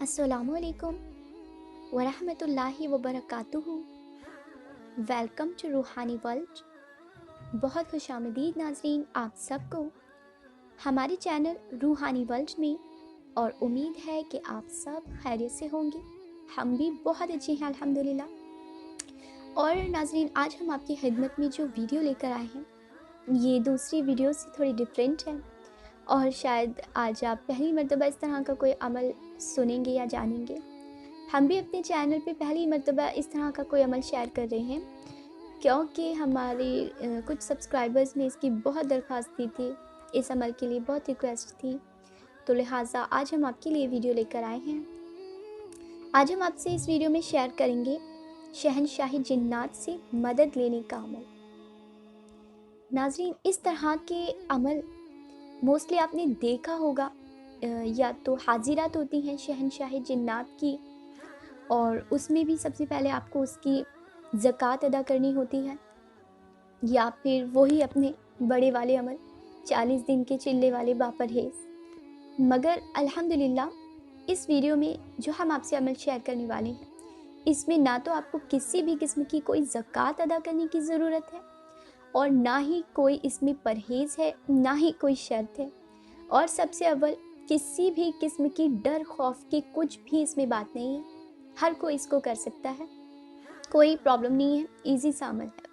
अस्सलामु अलैकुम वरहमतुल्लाहि वबरकातुहू। वेलकम टू रूहानी वर्ल्ड। बहुत खुशामदीद नाज़रीन आप सबको हमारे चैनल रूहानी वर्ल्ड में, और उम्मीद है कि आप सब खैरियत से होंगे। हम भी बहुत अच्छे हैं अल्हम्दुलिल्लाह। और नाज़रीन, आज हम आपकी खिदमत में जो वीडियो लेकर आए हैं ये दूसरी वीडियो से थोड़ी डिफरेंट है, और शायद आज आप पहली मर्तबा इस तरह का कोई अमल सुनेंगे या जानेंगे। हम भी अपने चैनल पे पहली मर्तबा इस तरह का कोई अमल शेयर कर रहे हैं, क्योंकि हमारे कुछ सब्सक्राइबर्स ने इसकी बहुत दरख्वास्त दी थी, इस अमल के लिए बहुत रिक्वेस्ट थी, तो लिहाजा आज हम आपके लिए वीडियो लेकर आए हैं। आज हम आपसे इस वीडियो में शेयर करेंगे शहनशाही जिन्नात से मदद लेने का अमल। नाज़रीन, इस तरह के अमल मोस्टली आपने देखा होगा, या तो हाजिरात होती हैं शहनशाही जिन्नात की, और उसमें भी सबसे पहले आपको उसकी ज़कात अदा करनी होती है, या फिर वही अपने बड़े वाले अमल 40 दिन के चिल्ले वाले बापरहेज़। मगर अल्हम्दुलिल्लाह इस वीडियो में जो हम आपसे अमल शेयर करने वाले हैं, इसमें ना तो आपको किसी भी किस्म की कोई ज़कात अदा करने की ज़रूरत है, और ना ही कोई इसमें परहेज़ है, ना ही कोई शर्त है, और सबसे अव्वल किसी भी किस्म की डर खौफ की कुछ भी इसमें बात नहीं है। हर कोई इसको कर सकता है, कोई प्रॉब्लम नहीं है, इजी सा अमल है।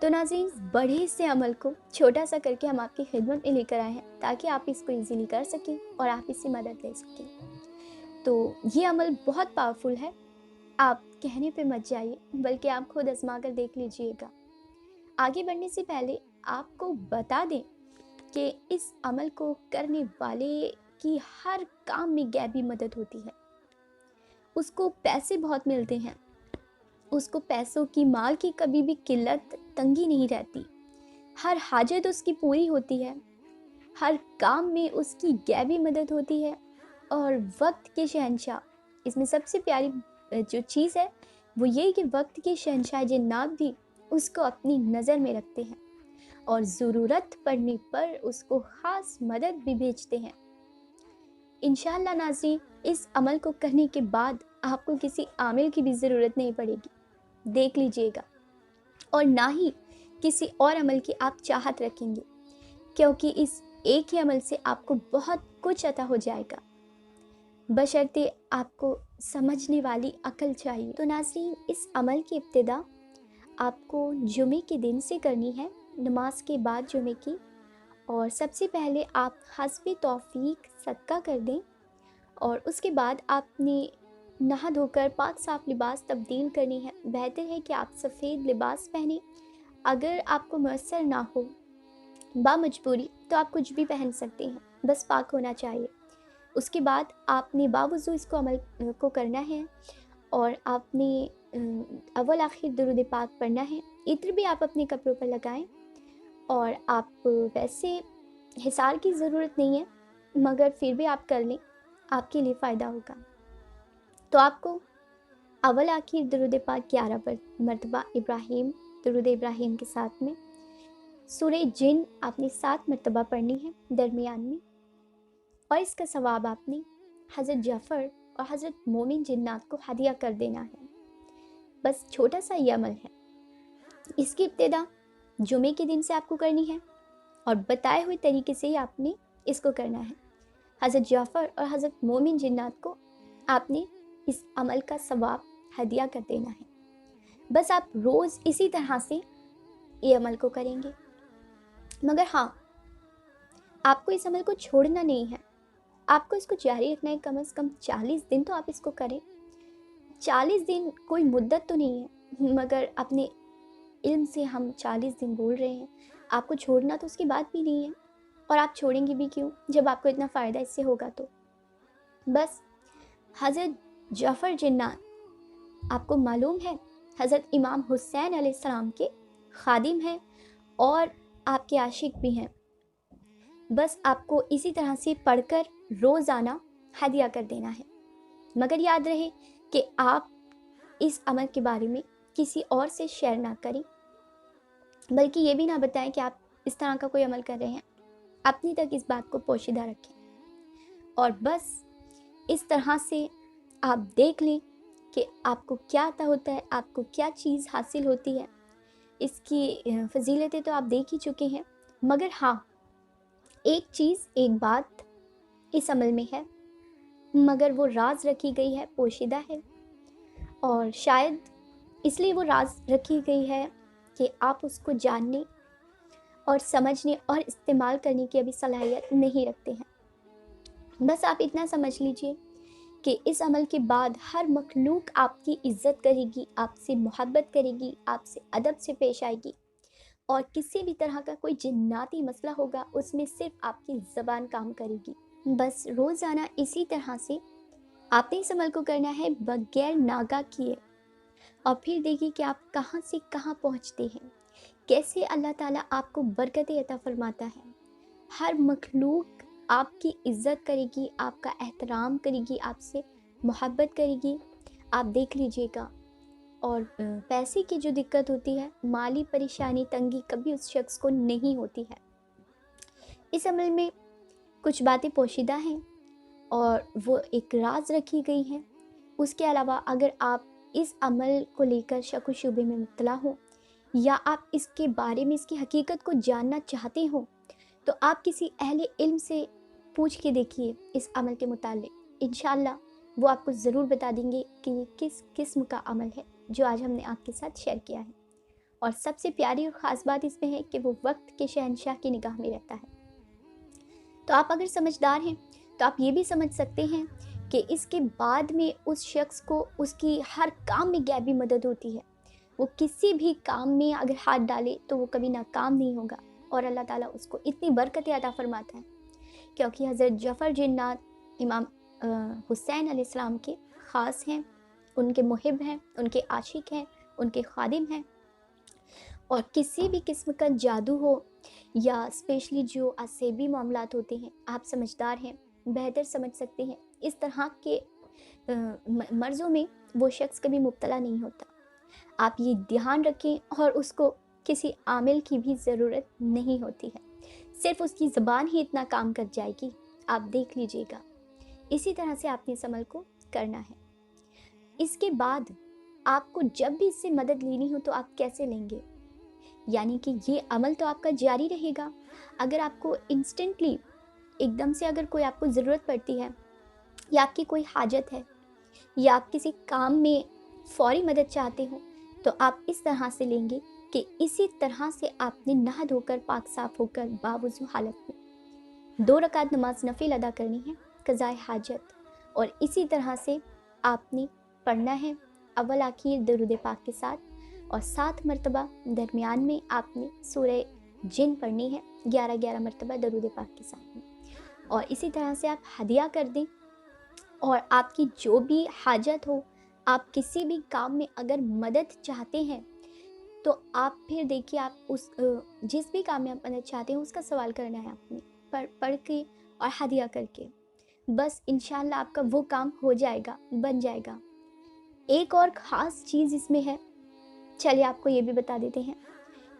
तो नाज़रीन, बड़े से अमल को छोटा सा करके हम आपकी खिदमत में लेकर आए हैं, ताकि आप इसको इजीली कर सकें और आप इससे मदद ले सकें। तो ये अमल बहुत पावरफुल है, आप कहने पे मत जाइए, बल्कि आप खुद आजमा कर देख लीजिएगा। आगे बढ़ने से पहले आपको बता दें कि इस अमल को करने वाले की हर काम में गैबी मदद होती है। उसको पैसे बहुत मिलते हैं, उसको पैसों की माल की कभी भी किल्लत तंगी नहीं रहती, हर हाजत उसकी पूरी होती है, हर काम में उसकी गैबी मदद होती है, और वक्त के शहंशाह, इसमें सबसे प्यारी जो चीज़ है वो यही कि वक्त के शहंशाह जिन्नात भी उसको अपनी नज़र में रखते हैं, और ज़रूरत पड़ने पर उसको ख़ास मदद भी भेजते हैं। इंशाअल्लाह नाज़रीन, इस अमल को करने के बाद आपको किसी आमिल की भी ज़रूरत नहीं पड़ेगी, देख लीजिएगा, और ना ही किसी और अमल की आप चाहत रखेंगे, क्योंकि इस एक ही अमल से आपको बहुत कुछ अता हो जाएगा, बशर्ते आपको समझने वाली अक्ल चाहिए। तो नाज़रीन, इस अमल की इब्तिदा आपको जुमे के दिन से करनी है, नमाज के बाद जुमे की। और सबसे पहले आप हस्बे तौफीक सदका कर दें, और उसके बाद आपने नहा धोकर पाक साफ लिबास तब्दील करनी है। बेहतर है कि आप सफ़ेद लिबास पहने, अगर आपको मैसर ना हो बामजबूरी तो आप कुछ भी पहन सकते हैं, बस पाक होना चाहिए। उसके बाद आपने बावुज़ू इसको अमल को करना है, और आपने अव्वल आखिर दुरूद पाक पढ़ना है। इत्र भी आप अपने कपड़ों पर लगाएं, और आप वैसे हिसार की ज़रूरत नहीं है, मगर फिर भी आप कर लें, आपके लिए फ़ायदा होगा। तो आपको अव्वल आखिर दुरूद पाक 11 मरतबा इब्राहीम, दुरूद इब्राहीम के साथ में सूरह जिन आपने 7 मरतबा पढ़नी है दरमियान में, और इसका सवाब आपने हज़रत जाफ़र और हज़रत मोमिन जिन्नात को हदिया कर देना है। बस छोटा सा ये अमल है। इसकी इब्तिदा जुमे के दिन से आपको करनी है, और बताए हुए तरीके से ही आपने इसको करना है। हज़रत जाफ़र और हज़रत मोमिन जिन्नात को आपने इस अमल का सवाब हदिया कर देना है। बस आप रोज़ इसी तरह से ये अमल को करेंगे, मगर हाँ, आपको इस अमल को छोड़ना नहीं है, आपको इसको जारी रखना है। कम से कम 40 दिन तो आप इसको करें। 40 दिन कोई मुद्दत तो नहीं है, मगर अपने इल्म से हम 40 दिन बोल रहे हैं, आपको छोड़ना तो उसकी बात भी नहीं है, और आप छोड़ेंगे भी क्यों जब आपको इतना फ़ायदा इससे होगा। तो बस हज़रत जाफ़र जिन्नात, आपको मालूम है, हज़रत इमाम हुसैन अलैहिस्सलाम के खादिम हैं और आपके आशिक भी हैं। बस आपको इसी तरह से पढ़कर रोज़ाना हदिया कर देना है, मगर याद रहे कि आप इस अमल के बारे में किसी और से शेयर ना करें, बल्कि ये भी ना बताएं कि आप इस तरह का कोई अमल कर रहे हैं। अपनी तक इस बात को पोशीदा रखें, और बस इस तरह से आप देख लें कि आपको क्या अता होता है, आपको क्या चीज़ हासिल होती है। इसकी फ़ज़ीलतें तो आप देख ही चुके हैं, मगर हाँ, एक चीज़, एक बात इस अमल में है, मगर वो राज़ रखी गई है, पोशीदा है, और शायद इसलिए वो राज़ रखी गई है कि आप उसको जानने और समझने और इस्तेमाल करने की अभी सलाहियत नहीं रखते हैं। बस आप इतना समझ लीजिए कि इस अमल के बाद हर मखलूक आपकी इज़्ज़त करेगी, आपसे मोहब्बत करेगी, आपसे अदब से पेश आएगी, और किसी भी तरह का कोई जिन्नाती मसला होगा उसमें सिर्फ आपकी ज़बान काम करेगी। बस रोज़ाना इसी तरह से आपने इस अमल को करना है बगैर नागा किए, और फिर देखिए कि आप कहाँ से कहाँ पहुँचते हैं, कैसे अल्लाह ताला आपको बरकतें अता फरमाता है। हर मखलूक आपकी इज़्ज़त करेगी, आपका एहतराम करेगी, आपसे मोहब्बत करेगी, आप देख लीजिएगा। और पैसे की जो दिक्कत होती है, माली परेशानी, तंगी कभी उस शख्स को नहीं होती है। इस अमल में कुछ बातें पोशीदा हैं और वो एक राज रखी गई हैं। उसके अलावा अगर आप इस अमल को लेकर शक व शुबे में मुब्तला हो, या आप इसके बारे में, इसकी हकीकत को जानना चाहते हो, तो आप किसी अहले इल्म से पूछ के देखिए इस अमल के मुतालिक। इंशाअल्लाह वो आपको ज़रूर बता देंगे कि ये किस किस्म का अमल है जो आज हमने आपके साथ शेयर किया है। और सबसे प्यारी और ख़ास बात इसमें है कि वो वक्त के शहंशाह की निगाह में रहता है। तो आप अगर समझदार हैं तो आप ये भी समझ सकते हैं कि इसके बाद में उस शख्स को उसकी हर काम में गैबी मदद होती है। वो किसी भी काम में अगर हाथ डाले तो वो कभी नाकाम नहीं होगा, और अल्लाह ताला उसको इतनी बरकतें अता फरमाता है, क्योंकि हज़रत जफ़र जिन्नात इमाम हुसैन अलैहिस्सलाम के ख़ास हैं, उनके मुहिब हैं, उनके आशिक हैं, उनके खादिम हैं। और किसी भी किस्म का जादू हो या स्पेशली जो असेबी मामलात होते हैं, आप समझदार हैं, बेहतर समझ सकते हैं, इस तरह के मर्ज़ों में वो शख्स कभी मुब्तला नहीं होता। आप ये ध्यान रखें, और उसको किसी आमिल की भी ज़रूरत नहीं होती है, सिर्फ उसकी ज़बान ही इतना काम कर जाएगी, आप देख लीजिएगा। इसी तरह से आपने इस अमल को करना है। इसके बाद आपको जब भी इससे मदद लेनी हो तो आप कैसे लेंगे, यानी कि ये अमल तो आपका जारी रहेगा। अगर आपको इंस्टेंटली एकदम से अगर कोई आपको ज़रूरत पड़ती है, या आपकी कोई हाजत है, या आप किसी काम में फ़ौरी मदद चाहते हो, तो आप इस तरह से लेंगे कि इसी तरह से आपने नहा धोकर पाक साफ़ होकर बावुज़ू हालत में 2 रकात नमाज नफिल अदा करनी है, क़ज़ाए हाजत। और इसी तरह से आपने पढ़ना है अव्वल आखिर दरूद पाक के साथ, और 7 मरतबा दरमियान में आपने सूरह जिन पढ़नी है 11-11 मरतबा दरूद पाक के साथ में। और इसी तरह से आप हदिया कर दें, और आपकी जो भी हाजत हो, आप किसी भी काम में अगर मदद चाहते हैं, तो आप फिर देखिए आप उस जिस भी काम में आप मदद चाहते हैं उसका सवाल करना है आपने, पढ़ के और हदिया करके। बस इंशाअल्लाह आपका वो काम हो जाएगा, बन जाएगा। एक और ख़ास चीज़ इसमें है, चलिए आपको ये भी बता देते हैं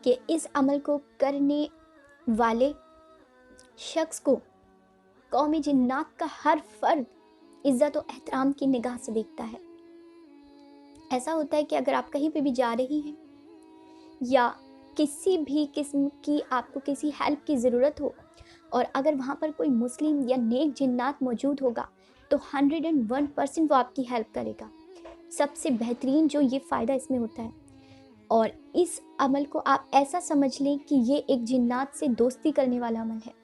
कि इस अमल को करने वाले शख्स को कौम जिन्नात का हर फ़र्द इज़्ज़त और एहतराम की निगाह से देखता है। ऐसा होता है कि अगर आप कहीं पे भी जा रही हैं, या किसी भी किस्म की आपको किसी हेल्प की ज़रूरत हो, और अगर वहाँ पर कोई मुस्लिम या नेक जिन्नात मौजूद होगा, तो 101% वो आपकी हेल्प करेगा। सबसे बेहतरीन जो ये फ़ायदा इसमें होता है। और इस अमल को आप ऐसा समझ लें कि ये एक जिन्नात से दोस्ती करने वाला अमल है।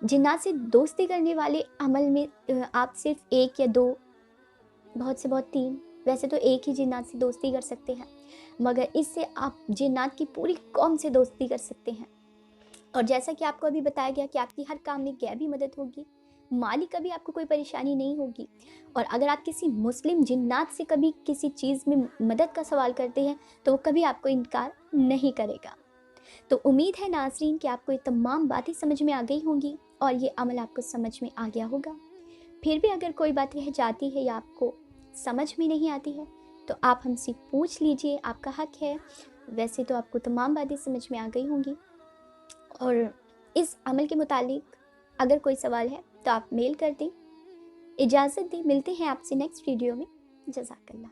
जिन्नात से दोस्ती करने वाले अमल में आप सिर्फ 1 या 2, बहुत से बहुत 3, वैसे तो एक ही जिन्नात से दोस्ती कर सकते हैं, मगर इससे आप जिन्नात की पूरी कौम से दोस्ती कर सकते हैं। और जैसा कि आपको अभी बताया गया कि आपकी हर काम में गैबी मदद होगी, माली कभी आपको कोई परेशानी नहीं होगी। और अगर आप किसी मुस्लिम जिन्नात से कभी किसी चीज़ में मदद का सवाल करते हैं, तो वो कभी आपको इनकार नहीं करेगा। तो उम्मीद है नाज़रीन कि आपको ये तमाम बातें समझ में आ गई होंगी, और ये अमल आपको समझ में आ गया होगा। फिर भी अगर कोई बात रह जाती है या आपको समझ में नहीं आती है, तो आप हमसे पूछ लीजिए, आपका हक है। वैसे तो आपको तमाम बातें समझ में आ गई होंगी। और इस अमल के मुतालिक अगर कोई सवाल है तो आप मेल कर दें, इजाज़त दें, मिलते हैं आपसे नेक्स्ट वीडियो में। जज़ाकल्लाह।